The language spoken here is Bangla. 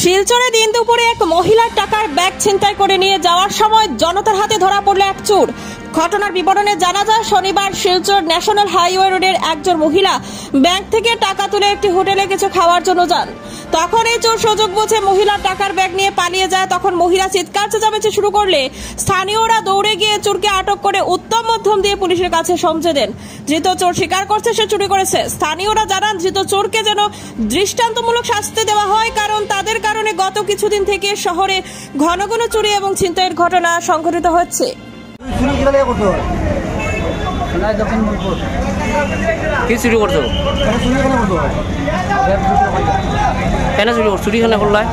শিলচরে দিন দুপুরে এক মহিলার টাকার ব্যাগ ছিনতাই করে নিয়ে যাওয়ার সময় জনতার হাতে ধরা পড়ল এক চোর। ঘটনার বিবরণে জানা যায়, শনিবার শিলচর ন্যাশনাল হাইওয়ে রোডের একজন মহিলা ব্যাংক থেকে টাকা তুলে একটি হোটেলে কিছু খাওয়ার জন্য যান। তখন এই চোর সুযোগ বুঝে মহিলার টাকার ব্যাগ নিয়ে পালিয়ে যায়। তখন মহিলা চিৎকার চেঁচামেচি শুরু করলে স্থানীয়রা দৌড়ে গিয়ে চোরকে আটক করে উত্তম মধ্যম দিয়ে পুলিশের কাছে সমঝে দেন। ধৃত চোর স্বীকার করছে সে চুরি করেছে। স্থানীয়রা জানান, ধৃত চোরকে যেন দৃষ্টান্তমূলক শাস্তি দেওয়া হয়, কারণ তাদের কারণে গত কিছুদিন থেকে শহরে ঘন ঘন চুরি এবং ছিনতাইয়ের ঘটনা সংঘটিত হচ্ছে। কি চুরি করছো? কেন চুরি করছো? চুরি কেন করলাই?